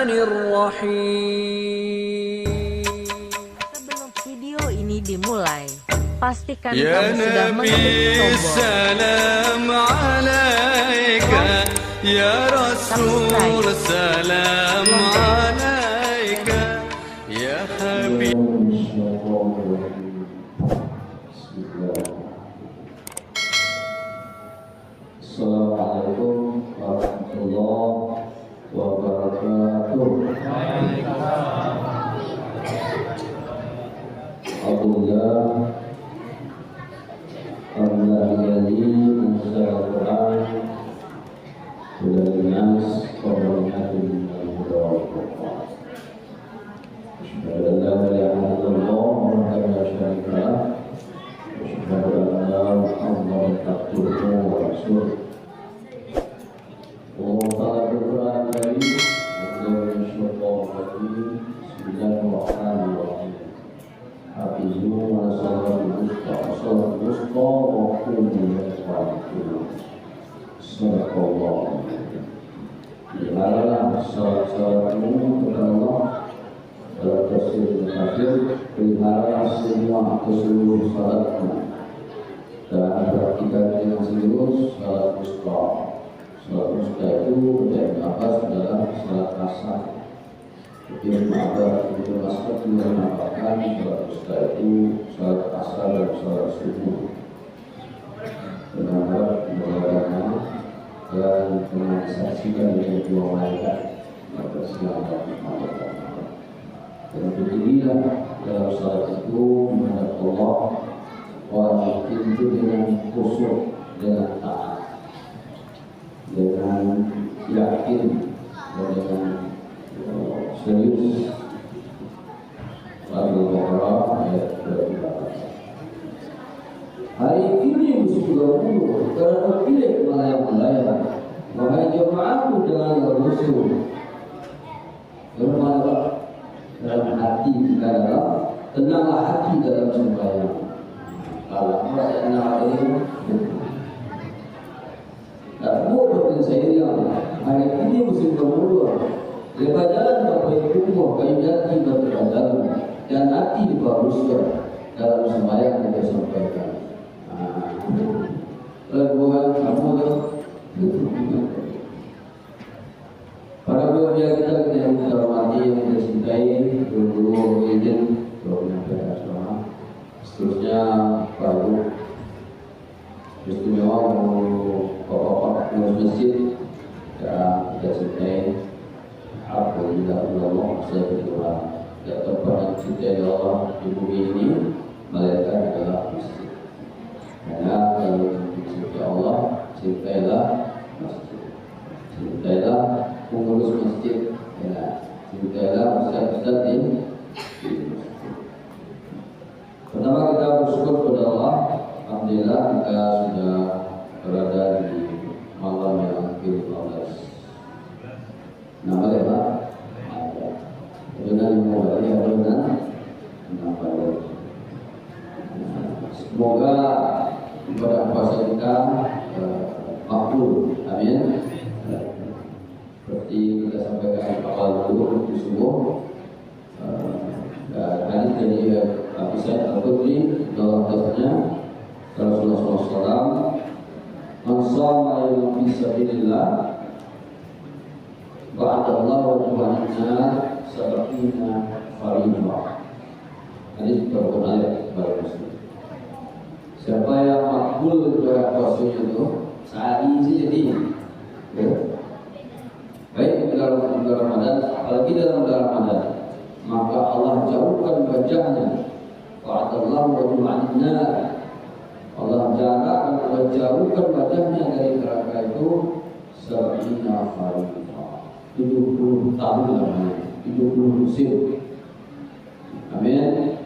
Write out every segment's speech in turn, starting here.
Sebelum video ini dimulai, pastikan kamu sudah mengklik tombol salam alaika ya Rasul, salam alaika ya Habib. Assalamualaikum warahmatullahi wabarakatuh. Alhamdulillah alladzi anzala al-Qur'an ala an-nas wa bayyinatin minal huda wal furqan. Asyhadu an la ilaha illallah wahdahu la syarika lah wa asyhadu anna Muhammadan abduhu wa rasuluh. Bismillahirrahmanirrahim. Hafizu wa sallallahu wusta wa qulu wa sadaqallah. Diharapkan salat-salatmu kepada Allah dalam tafsir kafir, pelihara semua keseluruh salatmu dan praktikan dengan serius salat wusta. Salat wusta itu dari nafas adalah salat asar. Ibnu Abbas juga menambahkan salat wusta itu salat asar dan salat subuh. Benar mendengarnya dan menyaksikan dengan dua malaikat pada siang dan malam. Dan berdirilah dalam salat itu menghadap Allah. Orang itu dengan khusyuk, dengan taat, dengan yakin dan dengan serius. Al-Baqarah ayat 28. Hari ini musuh berlalu karena terpilih melayang-layang. Wahai jemaahku dengan rusuh, bermanfaat dalam hati kita dalam tenanglah hati dalam sembahyang. Kalau merasa ada tak mau berpensiun yang hari ini musim bermula. Lepas jalan bapak ibu kayu jati berjalan dan hati dibaruskan dalam sembahyang kita sampaikan. Bukan kamu para pemirsa kita yang hormati, yang kita cintai, guru-guru izin, guru penyampaian asrama, seterusnya baru istimewa bapak-bapak pengurus masjid yang kita cintai. Alhamdulillah saya berdoa tidak tempat yang cintai Allah di bumi ini melainkan adalah masjid. Karena kalau cintai Allah, cintailah masjid, cintailah pengurus masjid, ya, cintailah ustaz-ustaz di masjid. Pertama kita bersyukur kepada Allah. Alhamdulillah kita sudah berada di malam yang ke-15. Nama dia Pak? Benar memulai benar. Semoga ibadah puasa kita makbul. Amin. Seperti kita sampaikan awal dulu di subuh. Hadis dari Abu Sa'id Al-Khudri dalam hadisnya Rasulullah SAW, "Man shoma yawman fi sabilillah ba'adallahu wajhana sab'ina faridah." Hadis terkenal dari Muslim. Siapa yang makbul ibadah puasanya itu sehari jadi, ya. Baik dalam bulan Ramadan, apalagi dalam bulan Ramadan, maka Allah jauhkan wajahnya. Wa'adallahu wajhana, Allah jauhkan wajahnya dari neraka itu sab'ina faridah. 70 tahun lamanya, 70 musim. Amin.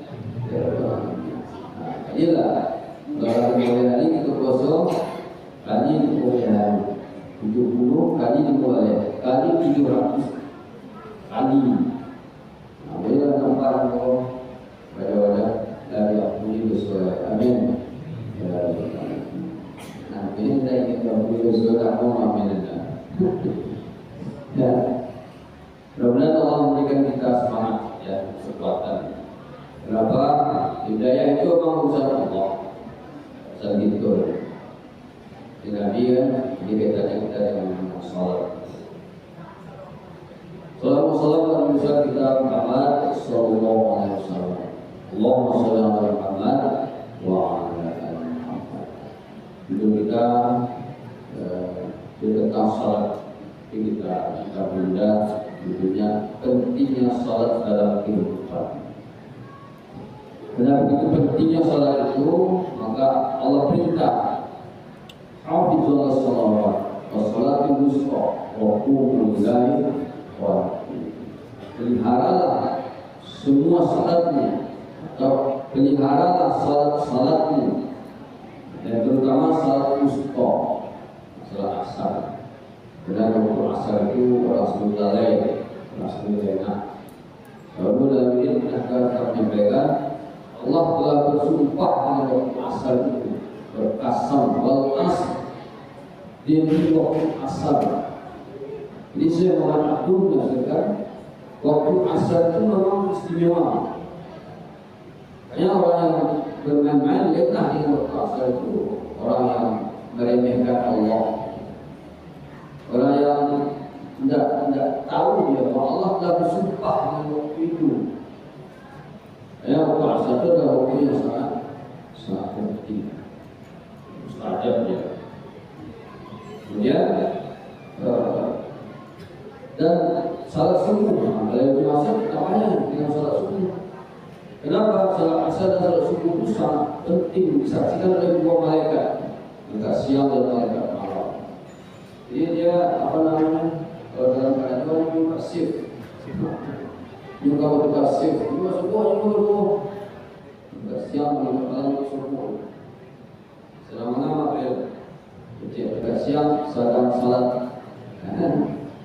Inilah dalam hari kita puasa kali dimulai 70 kali dimulai kali 700 kali. Bila nampak pada dari aku bersuara. Amin. Nah, ini kita ingin bersuara. Amin. Ya, mudah-mudahan memberikan kita semangat, ya, kekuatan. Kenapa? Hidayah itu memang urusan Allah. Urusan gitu. Nabi kan, ini kaitannya kita dengan sholat. Salam kita Muhammad sallallahu alaihi wasallam. Allahumma shalli ala Muhammad wa ala ali Muhammad. Itu kita tentang salat kita benda tentunya pentingnya salat dalam kehidupan. Karena begitu pentingnya salat itu, maka Allah perintah hafizullah salawat wa salatul wusta wa qumu lillahi wa peliharalah semua salatmu atau peliharalah salat-salatmu, dan terutama salat wusta, salat asar. Karena waktu asar itu orang sebut lalai, orang sebut lena. Lalu dalam ini pernah menyampaikan Allah telah bersumpah dengan waktu asar itu, berkasam wal asr, demi waktu asar. Jadi saya mengatakan berdasarkan waktu asar itu memang istimewa. Hanya orang yang bermain-main lihatlah di waktu asar itu orang yang meremehkan Allah, orang yang tidak tahu dia bahwa Allah telah bersumpah dengan waktu itu. Hanya waktu asar itu adalah waktu yang sangat penting, mustajab dia. Kemudian dan salat subuh, kalau yang dimaksud apanya dengan salat subuh? Kenapa salat asar dan salat subuh itu sangat penting disaksikan oleh dua malaikat, malaikat siang dan malaikat malam. Jadi dia apa namanya, kalau dalam keadaan itu pasif, juga pasif, juga subuh, juga siang dan malam subuh. Sedang mana juga siang sedang salat.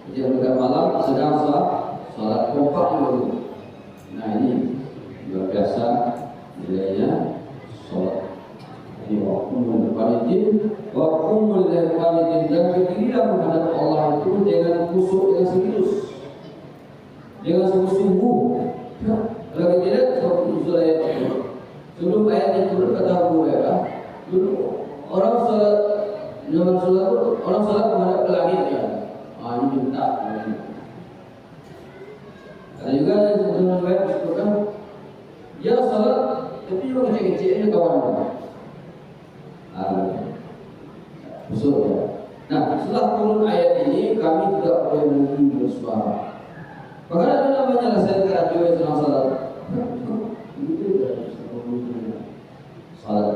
Jika malam sedang salat kompak dulu. Nah ini luar biasa nilainya salat. Ini waktu qanitin, dan berdirilah menghadap Allah itu dengan khusyuk, dengan serius, dengan sungguh-sungguh. Kalau tidak seperti usul ayat itu. Sebelum ayat itu kata Abu Hurairah, dulu orang salat orang salat menghadap ke langit ya. Ini minta. Ada juga yang sebelum baik disebutkan ya salat tapi juga kecil-kecilnya kawan. Usul ya. Nah, setelah turun ayat ini kami tidak boleh menunggu bersuara. Bahkan ada namanya lah saya radio yang sedang salat. Itu salat.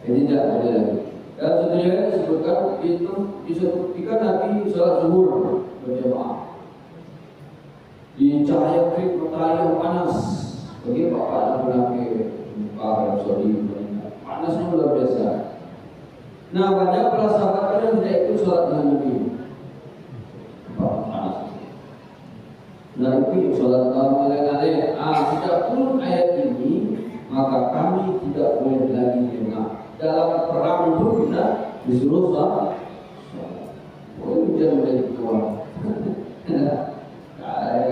Ini tidak boleh lagi. Dan sebenarnya disebutkan itu disebutkan Nabi salat zuhur berjamaah di cahaya terik matahari yang panas. Bagi bapak Nabi Arab Saudi panasnya luar biasa. Nah banyak para sahabat yang tidak ikut salat dengan Nabi. Panas. Nah itu salat alaihi. Sejak turun ayat ini maka kami tidak boleh lagi dengar. Dalam perang itu kita disuruh salat. Oh, jangan menjadi ketua.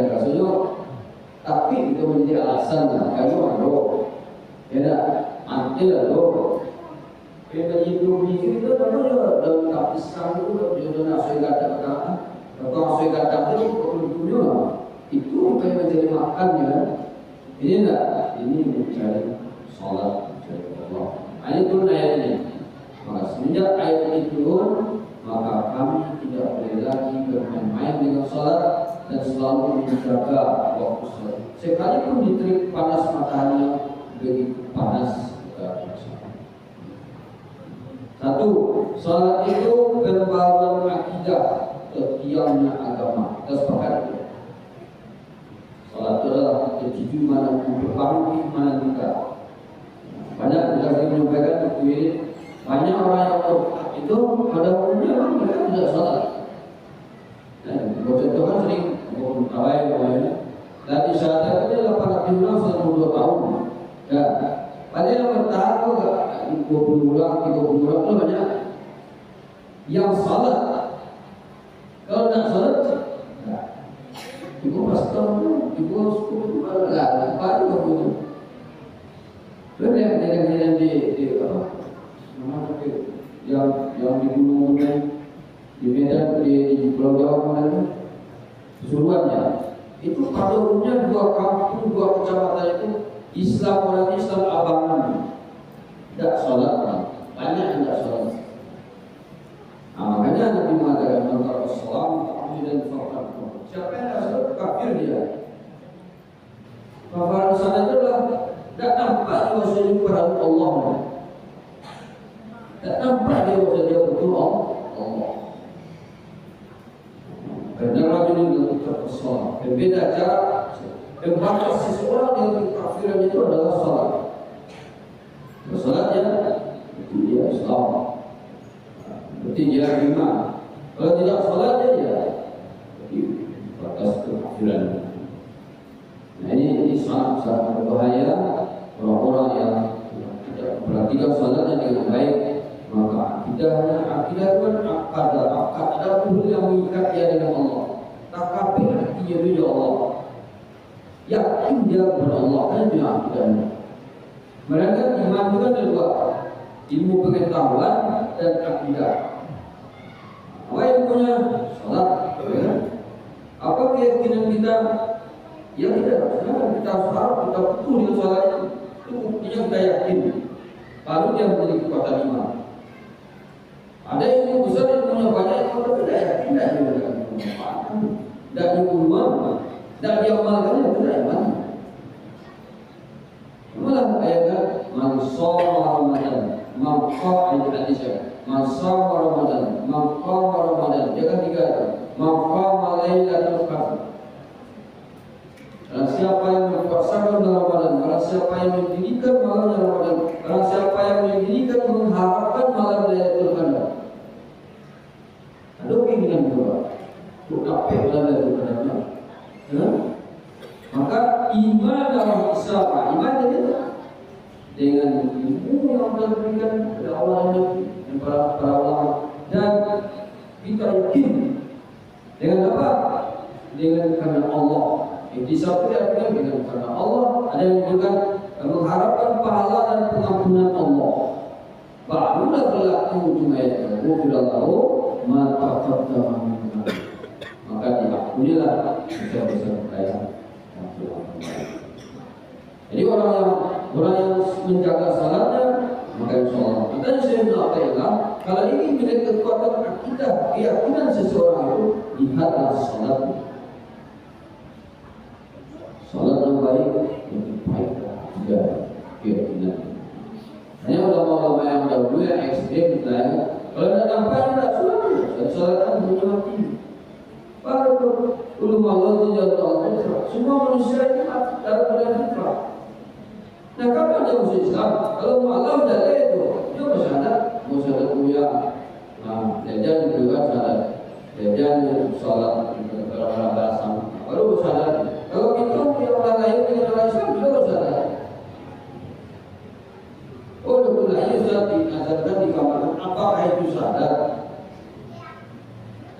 Rasanya, tapi itu menjadi alasan lah. Kalau ada, ya, anti lah loh. Kita hidup di sini itu kan dalam kapisan itu jodoh nasi kata-kata, atau nasi kata itu perlu itu kayak menjadi makannya. Ini enggak, ini mencari sholat, mencari Allah. Ini turun ayat ini. Maka semenjak ayat ini turun, maka kami tidak boleh lagi bermain-main dengan sholat dan selalu menjaga waktu sholat. Sekalipun di terik panas matahari begitu panas kita bersama. Satu, sholat itu pembaruan akidah, ketiaknya agama. Kita sepakat ya. Sholat itu adalah kejujuran dan memperbaharui keimanan kita. Banyak kita sering menyampaikan waktu ini, banyak orang yang itu pada umumnya mereka tidak sholat. Contohnya sering awal namanya. Dan di saat itu dia 892 tahun. Ya, padahal yang bertahan kok 20 bulan, 30 bulan itu banyak yang sholat. Kalau tidak sholat, Ibu pastor, ibu sepuluh lah, baru kamu. Yang di apa? Mana yang di gunung di Medan di Pulau Jawa kemarin keseluruhannya itu pada umumnya 2 kampung 2 kecamatan itu Islam, orang Islam abangan tidak sholat, banyak yang tidak sholat. Nah, makanya Nabi mengatakan antara Islam dan sholat, siapa yang tidak sholat kafir dia. Kafaran sana itu adalah tidak nampak bahwasanya kepada Allah, tidak nampak dia bahwasanya betul Allah. Karena rajul yang terpesona berbeda cara membatas seseorang yang kekafiran itu adalah salat. Salatnya itu dia Islam, berarti dia iman. Kalau tidak salatnya dia batas kekafiran. Nah ini sangat berbahaya. Orang-orang yang tidak memperhatikan salatnya dengan baik, maka akidah itu akad ada hubungan yang mengikat dia dengan Allah. Takabir artinya dia Allah, yakin dia kepada Allah, kan dia akidahnya. Mereka iman itu kan ada 2, ilmu pengetahuan dan akidah. Apa yang punya salat? Apa keyakinan kita? Ya tidak, kita harus kita betul dengan salat itu buktinya kita yakin. Lalu dia menjadi kekuatan iman. Ada ilmu besar yang punya banyak kalau tidak yakin, tidak diamalkan, tidak diamalkan, tidak iman. Malah ayatnya man shoma Ramadan, man qama hadisnya, man shoma Ramadan, man qama Ramadan. Dia kan 3, man qama lailatul qadar. Barang siapa yang mempuasakan Ramadan, barang siapa yang mendirikan malam Ramadan, barang siapa yang mendirikan mengharapkan malam Lailatul Qadar. Ada keinginan juga untuk dapat malam Lailatul Qadarnya. Maka iman dalam Islam, iman dengan ilmu yang telah diberikan kepada Allah dan para ulama, dan kita yakin dengan apa? Dengan karena Allah. Intisab itu artinya dengan karena Allah. Ada yang juga mengharapkan pahala dan pengampunan Allah. Barulah berlaku jumaiyah wafirallahu ma taqaddama min. Maka diampunilah dosa-dosa kita. Jadi orang yang menjaga salatnya, maka insyaallah. Dan saya mengatakan kalau ini menjadi kekuatan akidah, keyakinan seseorang itu, lihatlah salatnya. Salat yang baik, lebih baik tidak keyakinan. Hanya ulama-ulama yang dahulu yang ekstrem bertanya, kalau tidak nampak tidak salat kan belum mati. Baru ulama Allah tidak tahu, semua manusia ini dalam keadaan fitrah. Nah, kapan dia masuk Islam? Kalau malam dah itu, dia bersyahadat kuya. Nah, jajan juga syahadat, jajan salat orang dasar, baru bersyahadat. Kalau kita orang lain dengan orang Islam juga bersyahadat. Oh, betul lah, Ustaz diajarkan di kamar apakah itu syahadat?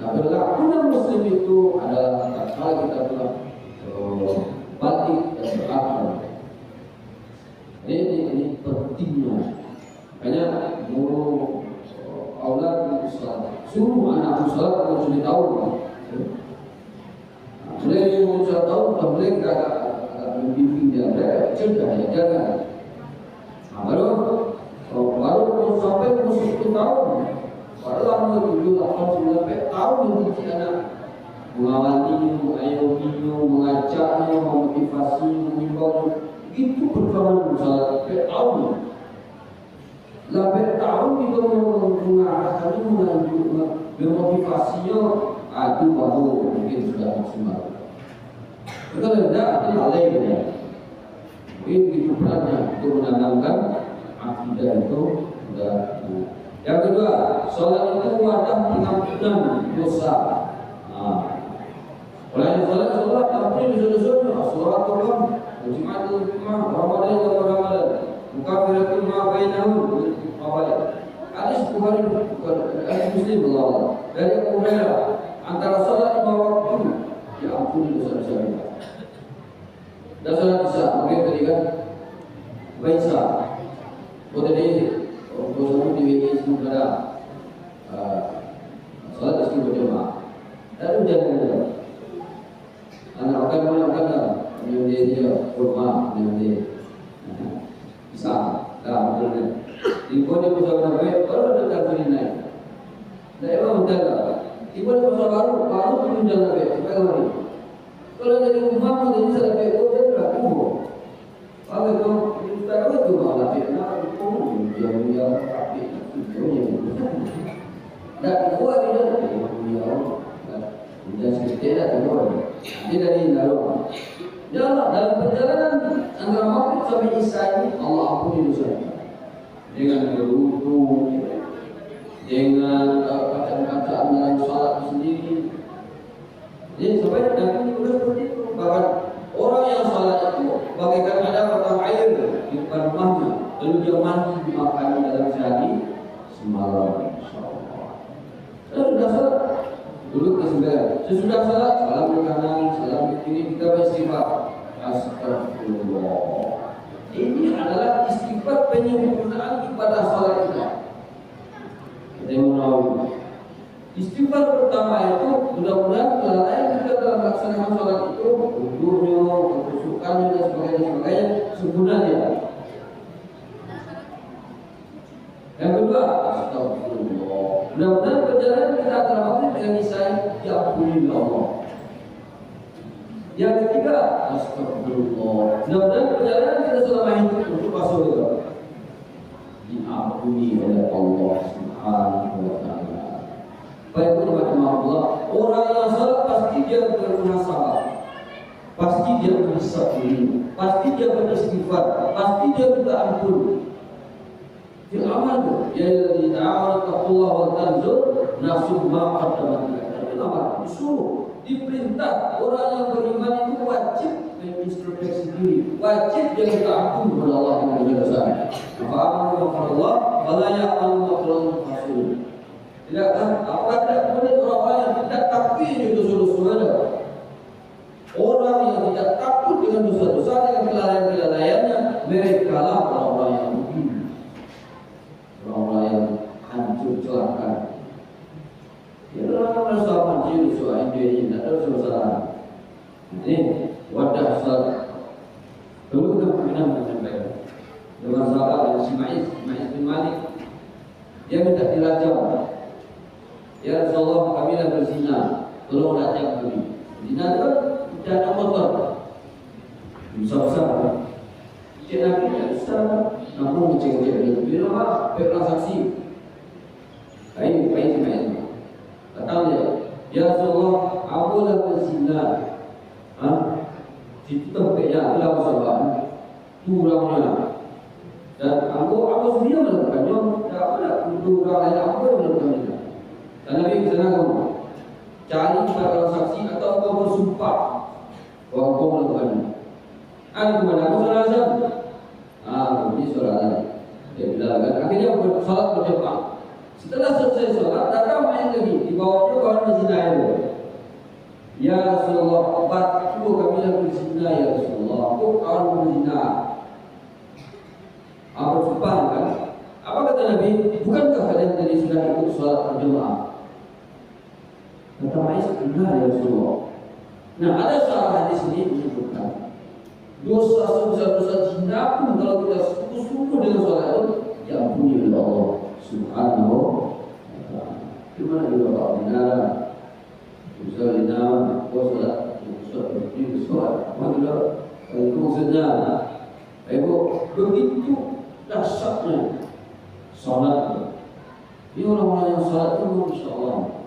Nah, berlakunya Muslim itu adalah kalau kita bilang batik dan berakal. Ini pentingnya. Makanya guru aulad salat, suruh anak salat kalau sudah tahu. Mulai umur 1 tahun, mulai agak membimbing dia, cerdas ya, jangan. Baru sampai umur 10 tahun, baru lama 7, 8, 9 tahun mendidik anak, mengawalinya, mengayominya, mengajaknya, memotivasinya, mengimbaunya. Itu perkembangan salat tahun. 8 tahun kita mengarahkannya, memotivasinya, itu baru mungkin sudah maksimal. Kalau tidak, itu lainnya. Mungkin begitu beratnya untuk menanamkan akidah itu sudah. Yang kedua, salat itu wadah pengampunan dosa. Oleh salat ampuni dosa-dosanya. As-salatu Jumatul Jumat, Ramadan dan Ramadan. Mukafiratul ma bainahum. Hadis Bukhari, hadis Muslim Allah. Dari Abu Hurairah, antara salat 5 waktu diampuni ampuni dosa-dosa kita. Dan salat Isya, mungkin tadi kan Isya. Oh tadi dosa di WI sementara salat Isya berjamaah. Lalu jangan anak akan melakukan yang dia rumah yang dia Isya. Dah betul. Ibu dia pasal baru baru dekat sini naik. Dah emang betul lah. Ibu dia pasal baru turun jalan naik. Supaya kemari. Kalau dari rumah pun jadi salah naik. Oh dia tak ibu. Kalau tu kita tahu tu malah naik. Nak ibu dia tapi ibu dia. Dah ibu ada dia. Dia sedikit dah ibu. Dia dari dalam. Dalam perjalanan antara Maghrib sampai Isya ini Allah ampuni dosa kita. Dengan berwudu, dengan bacaan-bacaan dalam salat sendiri. Jadi sampai Nabi juga seperti itu. Bahkan orang yang salat itu bagaikan ada batang air di depan rumahnya, lalu dia mandi makan dalam sehari semalam. Insyaallah. Lalu sudah salat, duduk ke sebelah. Sesudah salat, salam ke kanan, salam ke kiri, kita beristighfar. Astagfirullah. Ini adalah istighfar penyempurnaan ibadah salat kita. Kita mau istighfar pertama itu mudah-mudahan kelalaian kita dalam melaksanakan salat itu wudhunya, kesukaannya dan sebagainya sempurna dia. Yang kedua, astagfirullah. Mudah-mudahan perjalanan kita antara Maghrib dengan Isya diampuni oleh Allah. Yang ketiga, astagfirullah. Mudah-mudahan perjalanan kita selama hidup untuk masuk surga diampuni oleh Allah Subhanahu wa taala. Baik teman-teman Allah, orang yang salat pasti dia bermuhasabah. Pasti dia berhisab diri, pasti dia beristighfar, pasti dia minta ampun. Fil amal ya alladzi ta'ala taqullah wa tanzur nafsu ma qaddamat lak. Amal disuruh diperintah orang yang beriman itu wajib mengintrospeksi diri, wajib dia minta ampun kepada Allah yang Maha Kuasa. Maka Allah wala ya'lamu makran rasul. Tidakkah apa tidak boleh orang yang tidak takut dengan dosa-dosa? Orang yang tidak takut dengan dosa-dosa dengan kelalaian-kelalaiannya, mereka lah orang-orang yang rugi, orang-orang yang hancur celaka. Ya orang sama jiwa soal ini tidak ada masalah. Ini wadah salat. Dulu kita pernah menyampaikan dengan sahabat yang Ismail bin Malik, dia minta dirajam. Ya Rasulullah, kami dah berzina, tolong rajam kami. Zina itu tidak ada motor, besar-besar. Cik Nabi tidak besar, namun cek-cek dia. Bila apa? Perang saksi. Ayo Ismail. Kata dia, ya Rasulullah, aku dah berzina. Di tempatnya adalah sahabat, turangnya. Dan aku sendiri melakukannya. Tak apa nak turang lain aku melakukannya. Dan Nabi berkata, cari 4 orang saksi atau kau bersumpah bahawa kau melakukannya. Ada kemana? Aku salah azam. Ini salah azam. Dia bilang, akhirnya salat berjemaah. Setelah selesai salat, datang main lagi. Di bawahnya kawan berzina itu. Ya Rasulullah, 40 kami yang berzina ya Rasulullah. Aku kawan berzina. Apa sumpah kan? Apa kata Nabi? Bukankah kalian tadi sudah ikut salat berjemaah? Kata Ma'is, benar ya Rasulullah. Nah, ada salah hadis ini menyebutkan dosa sebesar-besar zina pun kalau kita sungguh-sungguh dengan salat itu diampuni oleh Allah Subhanahu wa ta'ala. Gimana juga Pak Binara? Dosa zina, dosa berdiri sholat. Maksudnya, itu maksudnya, begitu dahsyatnya salat. Ini orang-orang yang salat itu Masya Allah.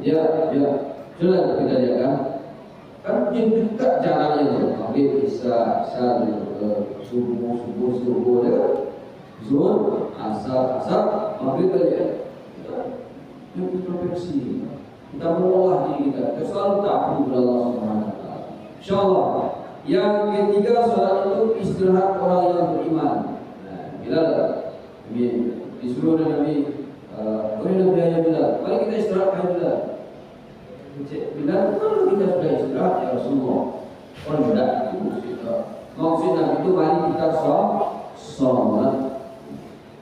Ya, jelas kita lihat kan dia dekat jalannya itu. Maghrib, Isya, subuh, zuhur, asar, maghrib tadi. Kita introspeksi, kita mengolah diri kita selalu takut kepada Allah Subhanahu wa taala. Insyaallah. Yang ketiga, salat itu istirahat orang yang beriman. Nah, Bilal disuruh Nabi, Nabi Bilal, mari kita istirahat Bilal. Bilang kalau kita sudah istirahat ya Rasulullah. Oh enggak, itu kita. Maksud Nabi itu mari kita sholat.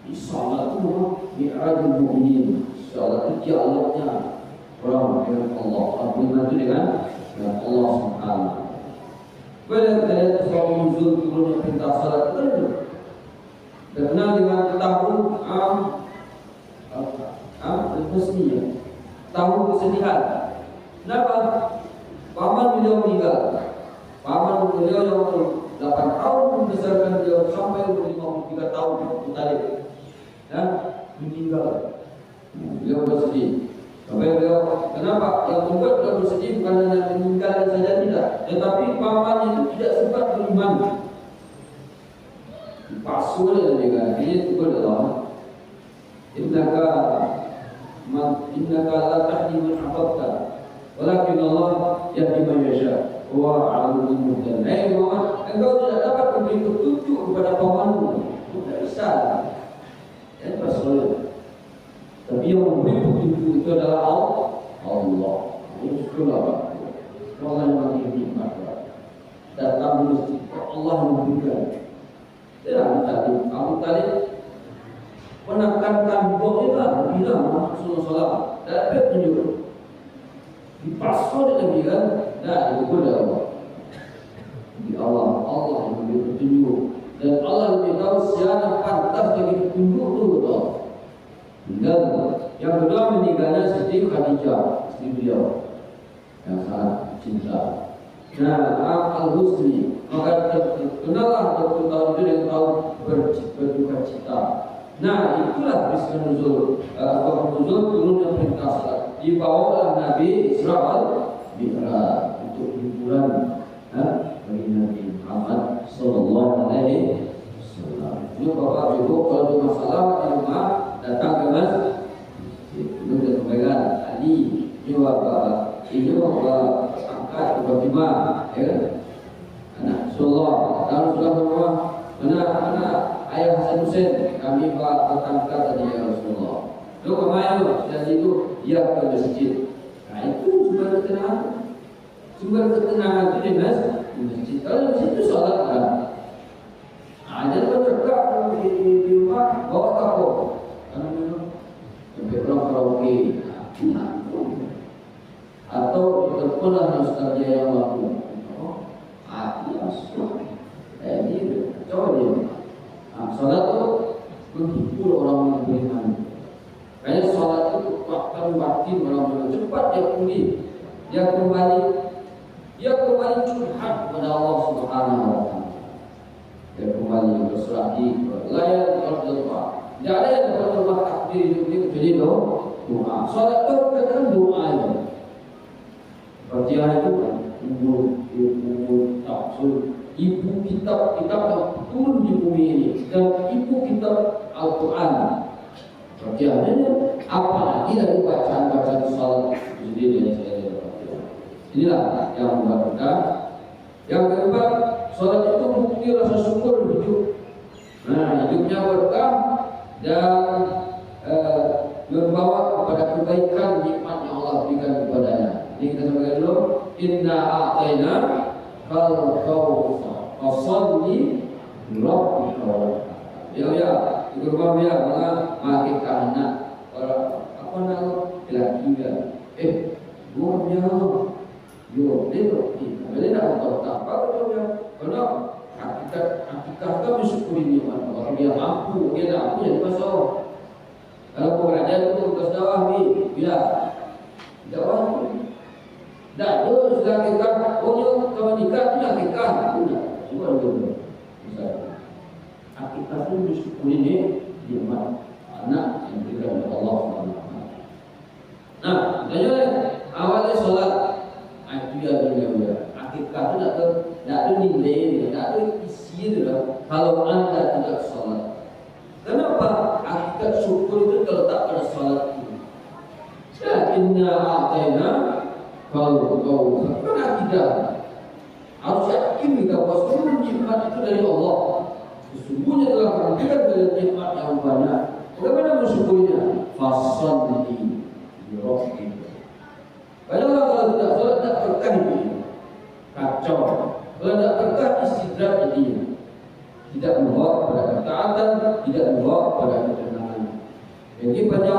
Di sholat itu mi'rajul mu'minin. Sholat itu dialognya orang dengan Allah. Al-Quran itu dengan Allah Subhanahu. Pada kita suatu nuzul turunnya perintah sholat itu terkenal dengan tahun Husniyah, tahun kesedihan. Kenapa? Paman beliau meninggal. Paman beliau yang 8 tahun membesarkan beliau sampai umur 53 tahun Talib, dan meninggal. Beliau bersedih. Sampai beliau, kenapa? Yang membuat beliau bersedih bukan hanya meninggal saja tidak, tetapi paman itu tidak sempat beriman. Pasul dengan ini itu adalah innaka la tahdi man ahbabta walakin Allah yahdi man yasha wa 'alimul muhtadin. Hai Muhammad, engkau tidak dapat memberi petunjuk kepada pamanmu, tidak bisa. Ya Rasul. Tapi yang memberi petunjuk itu adalah Allah. Itu itulah Allah yang memberi nikmat. Datang mesti Allah yang memberikan. Tidak tadi Abu Talib menekankan doa bilang Rasulullah dapat tunjuk dipasang lagi kan, nah itu kepada Allah. Di Allah yang memberi petunjuk, dan Allah lebih tahu siapa pantas bagi petunjuk itu Allah. Dan yang kedua meninggalnya Siti Khadijah, istri beliau yang sangat cinta. Nah, Al-Husni, maka kenallah tahun itu yang tahu berduka cita. Nah, itulah peristiwa nuzul. Nuzul turunnya perintah salat. Dibawalah Nabi Israel Mi'raj untuk hiburan bagi Nabi Muhammad Sallallahu Alaihi Wasallam. Ini bapak ibu kalau ada masalah di rumah datang ke masjid. Ini sudah sampaikan Ali, ini bapak, ini bapak angkat tiba-tiba, ya kan? Anak Rasulullah, tahu sudah semua. Mana ayah Hasan Hussein, kami berangkat tadi ya Rasulullah. Lalu kemana? Dari itu dia ke masjid. Nah itu sumber ketenangan. Sumber ketenangan itu di masjid. Kalau di masjid itu sholat kan. Nah jangan bercakap di rumah bawa kapok. Sampai orang karaoke. Atau ditelepon ustaz yang laku. Ini coba dia. Salat itu menghibur orang yang beriman. Karena salat itu kuatkan batin orang yang cepat dia pulih, dia kembali curhat kepada Allah Subhanahu Wa Taala. Dia kembali berserah diri, layan berdoa. Tidak ada yang berdoa takbir itu kecuali doa. Salat itu bukan doa itu. Fatihah itu umur tafsir. Ibu kitab-kitab yang turun di bumi ini, dan ibu kitab Al-Quran. Fatihahnya apalagi dari bacaan-bacaan salat sendiri yang saya lihat. Inilah yang membuat. Yang keempat, salat itu bukti rasa syukur hidup. Nah, hidupnya berkah dan membawa kepada kebaikan nikmat yang Allah berikan kepadanya. Ini kita sampaikan dulu. Inna a'tayna kal Fasalli Rabbika. Ya, itu rumah dia malah makin anak. Apa nama? Laki dia. Gua dia. Yo, dia nak tahu apa dia. Karena hakikat kita bersyukur ini kalau dia mampu, dia tak mampu jadi masalah. Kalau kerajaan itu tugas dakwah ni, bila dakwah dah tu sudah kita, kalau nikah tu nak nikah, semua dulu. Misalnya, akikah itu bersyukur ini nikmat anak yang diberikan oleh Allah SWT. Nah, tanya awalnya solat, itu dia dunia. Akikah itu tak ada nilai, tak ada isi dia. Kalau anda tidak solat, kenapa? Akikat syukur itu terletak pada solat itu. Ya, inna a'tayna kalau kau karena tidak harus yakin bahwa seluruh nikmat itu dari Allah. Sesungguhnya telah memberikan dari nikmat yang banyak. Bagaimana bersyukurnya? Fasalli bi rabbika. Kalau berkah itu. Kacau. Kalau tidak berkah istidrak jadinya. Tidak membawa pada ketaatan, tidak membawa pada ketenangan. Jadi pada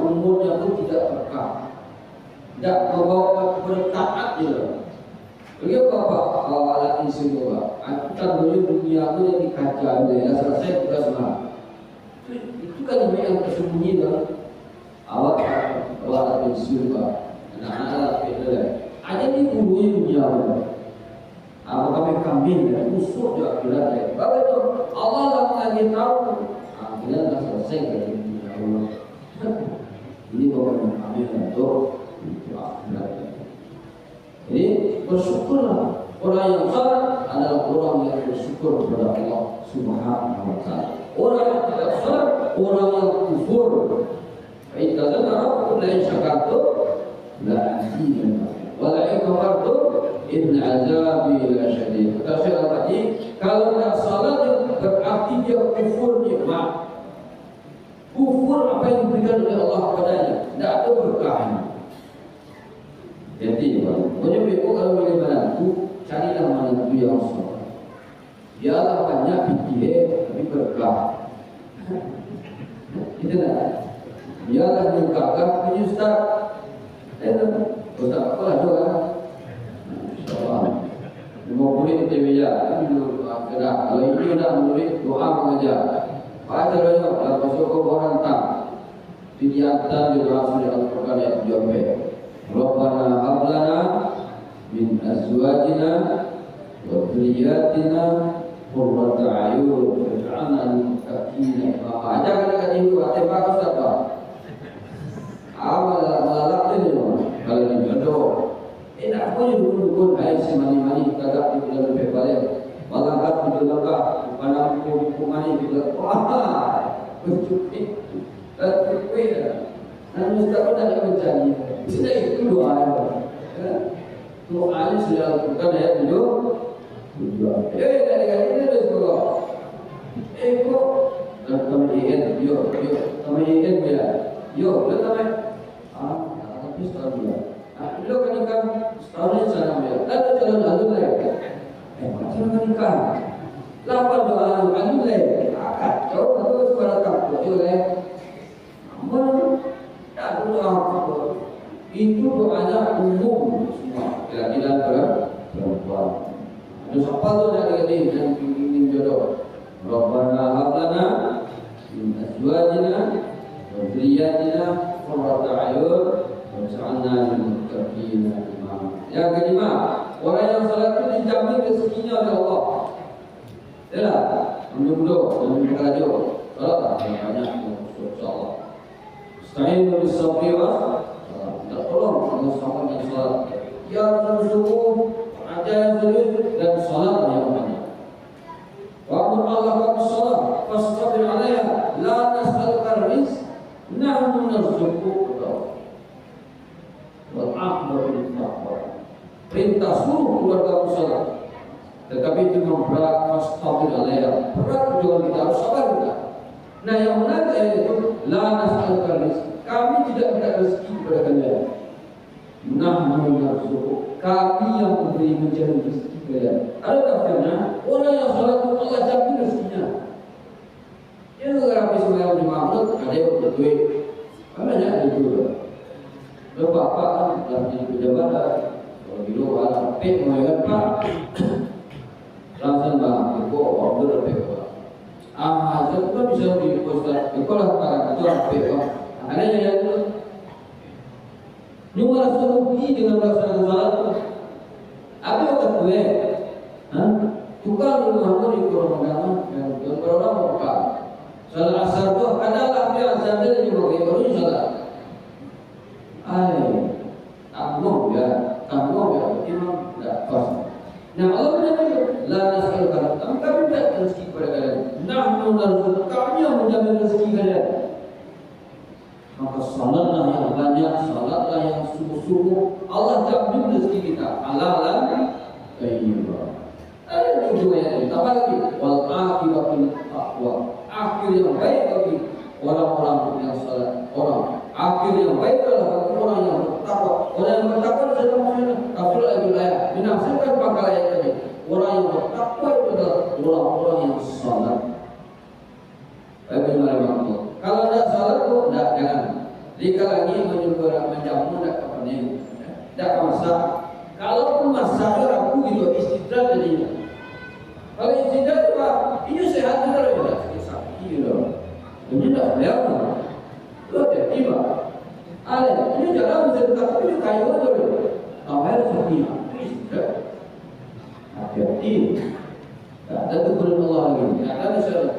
umurnya pun tidak berkah. Tidak membawa kepada taat juga. Beliau bapak alat isi juga. Kita dulu dunia itu yang dikaca, ya selesai tugas mah. Itu kan yang tersembunyi dalam alat isi juga. Anak-anak beda. Ada di bumi dunia. Kami kambing dan musuh juga bilang ya. Bapak itu Allah lah lagi tahu. Akhirnya dah selesai dari dunia Allah. Ini bapak kami untuk akhirat. Jadi bersyukurlah. Orang yang salat adalah orang yang bersyukur kepada Allah Subhanahu wa taala. Orang yang tidak salat, orang yang kufur. Fa idza rabbukum la syakartum la azidannakum. Wa la in kafartum inna azabi lasyadid. Kata Syekh tadi, kalau tidak salat berarti dia kufur nikmat. Kufur apa yang diberikan oleh Allah kepadanya, tidak ada berkahnya. Jadi, pokoknya beko kalau boleh menantu, carilah menantu yang soleh. Biarlah banyak fikih tapi berkah. Itu lah. Biarlah berkah punya ustaz. Ustaz apa lah doa? Insyaallah. Mau murid dia dulu kena. Kalau ini dah murid doa mengajar. Baca doa kalau masuk ke orang tak. Di antara doa sudah Al-Qur'an ayat 7. Rabbana hab lana min azwajina wa dhurriyyatina qurrata a'yun waj'alna lil muttaqina imama. Aja kan itu ate bagus apa? Awal malah ini kalau di jodoh. Enak pun dukun air semani-mani kagak di dalam bebalik. Malah kan di lengkap pada hukuman juga. Wah, bercukup. Dan mustahil tidak mencari. Sudah itu doa. Doa ini sudah bukan ayat 7. Dari ini ada semua. Kok dan kami ingin, yuk, kami ingin dia. Yuk, lihat kami. Tapi setahun dia. Beliau kan ikan setahun ini sana dia. Ada jalan lalu lagi. Macam kan ikan. Lapan doa lalu lagi. Jauh terus pada kampung oleh. Namun tak doa itu doanya umum semua. Tidak perempuan. Ada siapa tu dari yang ingin jodoh? Rabbana hab lana min azwajina wa dhurriyyatina qurrata a'yun waj'alna lil muttaqina imama. Yang kelima, orang yang salat itu dijamin rezekinya oleh Allah. Yalah, mudah-mudahan dan berkarajo. Salat banyak insyaallah. Sa'inu bis-sabri wa tolong dengan sahabat yang salat. Ya bersyukur, ada yang sujud dan salat yang banyak. Wa Allah wa salat fastabir 'alaiha la tas'alka rizq nahnu narzuquka. Wal aqbatu lit-taqwa. Perintah suruh keluarga salat. Tetapi itu berat fastabir 'alaiha. Berat juga kita harus sabar juga. Nah yang menarik itu la nas'alka rizq. Kami tidak minta rezeki kepada kalian. Nahnu narzuqukum. Kami yang memberi mencari rezeki kalian. Ada tafsirnya, orang yang salat Allah jamin rezekinya. Dia enggak habis sembahyang di makmum, ada yang berduit. Banyak itu. Lepas Pak kan lagi pejabat, kalau gitu orang pek mau ya Pak. Langsung bang, aku order pek Pak. Saya kan bisa di poster. Sekolah Pak itu pek Pak. Ada yang itu. Ini malah serugi dengan melaksanakan salat. Apa yang kata gue? Tukang di rumahku di kurung agama yang berorang buka. Salat asar tu adalah apa yang asar dia juga baru salat. Tanggung ya, imam tidak pas. Nah Allah menyatakan, la nas'aluka, kami tidak rezeki kepada kalian. Nahnu narzuqukum, kami yang menjamin rezeki kalian. Maka salatlah yang banyak, salatlah yang sungguh-sungguh. Allah jamin rezeki kita. Halalan thayyibah. Ada tujuh ayat ini. Apa lagi? Wal aqibatu taqwa. Akhir yang baik bagi orang-orang yang salat. Akhir yang baik adalah bagi orang yang bertakwa. Orang yang bertakwa adalah maksudnya kafir lagi menjamu nak kepening, tak masak. Kalau pun masak aku gitu istirahat jadinya. Kalau istirahat apa? Ini sehat juga ya, sakit gitu. Ini tak beliau. Lo tiba. Ale, ini jalan bisa tetap ini kayu tu. Awal sakit. Istirahat. Hati-hati. Tak ada tukuran Allah lagi. Tak ada syarat.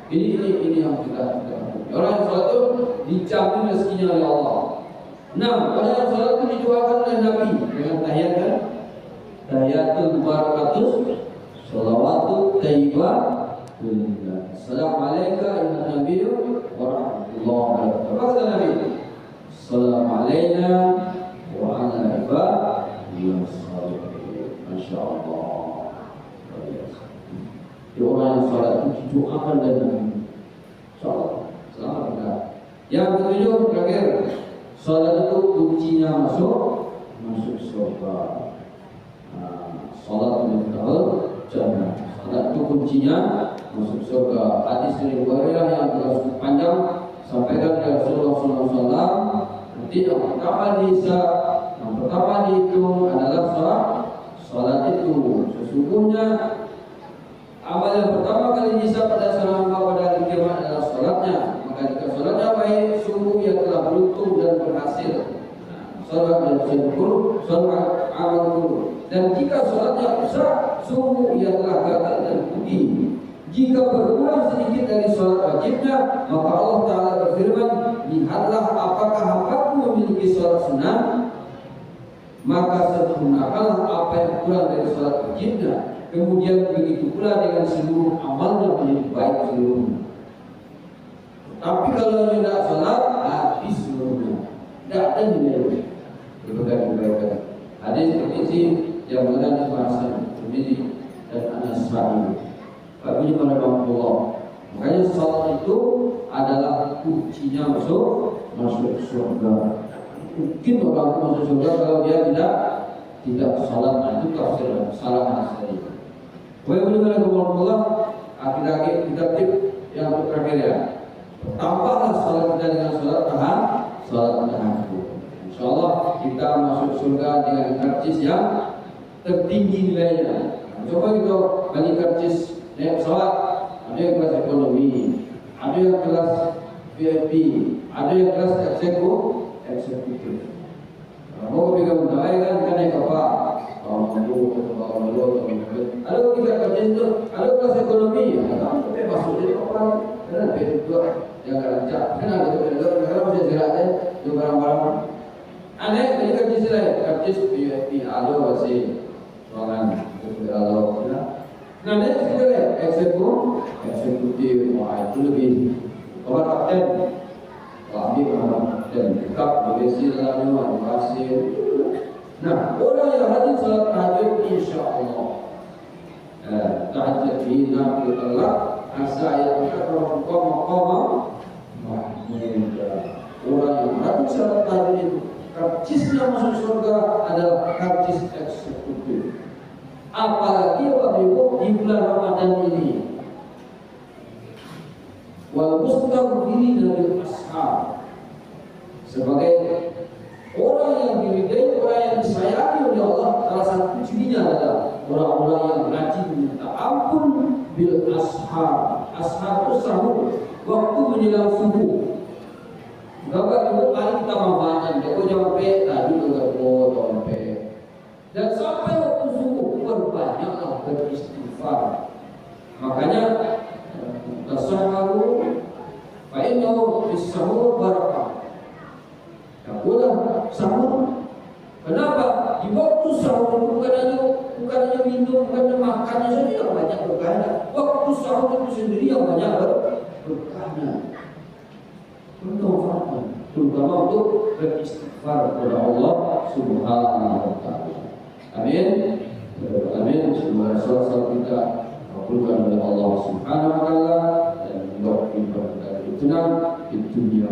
Ini yang kita orang yang salat itu dijamin rezekinya oleh Allah. Nah, orang yang salat itu didoakan oleh Nabi dengan tahiyat kan? Tahiyatul barakatus, shalawatut thayyibah. Assalamualaikum ya Nabi wa rahmatullahi wa barakatuh. Apa kata Nabi? Assalamualaikum wa ala ibadillah shalihin. Masyaallah. Orang yang salat itu didoakan oleh Nabi. Salat, selamat kita. Yang ketujuh terakhir, salat itu kuncinya masuk surga. Salat miftahul jannah. Salat itu kuncinya masuk surga. Hadis dari Hurairah yang cukup panjang sampaikan dari Rasulullah SAW. Nanti yang pertama dihitung adalah salat itu. Sesungguhnya amal yang pertama kali dihisab pada seorang hamba pada hari kiamat adalah salatnya. Maka jika salatnya baik, sungguh ia telah beruntung dan berhasil. Salat dan syukur, salat amal buruk. Dan jika salatnya rusak, sungguh ia telah gagal dan rugi. Jika berkurang sedikit dari salat wajibnya, maka Allah Ta'ala berfirman, lihatlah apakah hambaku memiliki salat sunnah, maka sempurnakanlah apa yang kurang dari salat wajibnya. Kemudian begitu pula dengan seluruh amalnya menjadi baik seluruhnya. Tapi kalau tidak salat, habis seluruhnya. Tidak ada nilai. Berbagai-bagai. Hadis ini yang mengenai bahasan ini dan Anas Sa'id. Bagi para Allah. Makanya salat itu adalah kuncinya masuk surga. Mungkin orang masuk surga kalau dia tidak salat. Nah, itu tafsir salah asli. Bagaimana Allah akhir-akhir kita tip yang terakhir ya. Tambahlah salat kita dengan salat tahajud. Insyaallah kita masuk surga dengan karcis yang tertinggi nilainya. Coba kita bagi karcis naik pesawat, ada yang kelas ekonomi, ada yang kelas VIP, ada yang kelas eksekutif. Kalau kita mendawai kan naik kapal. Kalau kita kerja itu, kalau kelas ekonomi, tapi masuk jadi kapal, karena beda yang kerja, kan ada beda, karena masih serat itu barang-barang. Aneh, ini kerja selain, kerja VIP, ada masih soalan kalau, nah ini sebenarnya eksekutif, wah itu lebih kawan kapten, kami kawan kapten, tetap berisi dalam pasir. Nah, orang yang rajin salat tahajud insyaallah tahajud bina Allah asa yang terbuka maqama mahmuda. Orang yang rajin salat tahajud itu karcisnya masuk surga adalah karcis eksekutif. Apalagi Bapak-Ibu di bulan Ramadan ini. Wal mustaghfiri dari ashab sebagai orang yang diridai, orang yang disayangi oleh Allah, salah satu cirinya adalah orang-orang yang rajin minta ampun bil ashar. Ashar itu sahur, waktu menjelang subuh. Bapak Ibu kali kita manfaatkan, dia sampai tadi juga sampai. Dan sampai waktu subuh berbanyaklah beristighfar. Makanya tasaharu fa innahu bis-sahur barakah. Boleh sahur. Kenapa? Di waktu sahur itu bukan hanya minum, bukan hanya makannya saja yang banyak berkahnya. Waktu sahur itu sendiri yang banyak berkahnya. Bermanfaat, terutama untuk beristighfar kepada Allah Subhanahu wa Ta'ala. Amin. Amin. Semoga salat kita dikabulkan oleh Allah Subhanahu wa Ta'ala dan membuat kita tenang di dunia.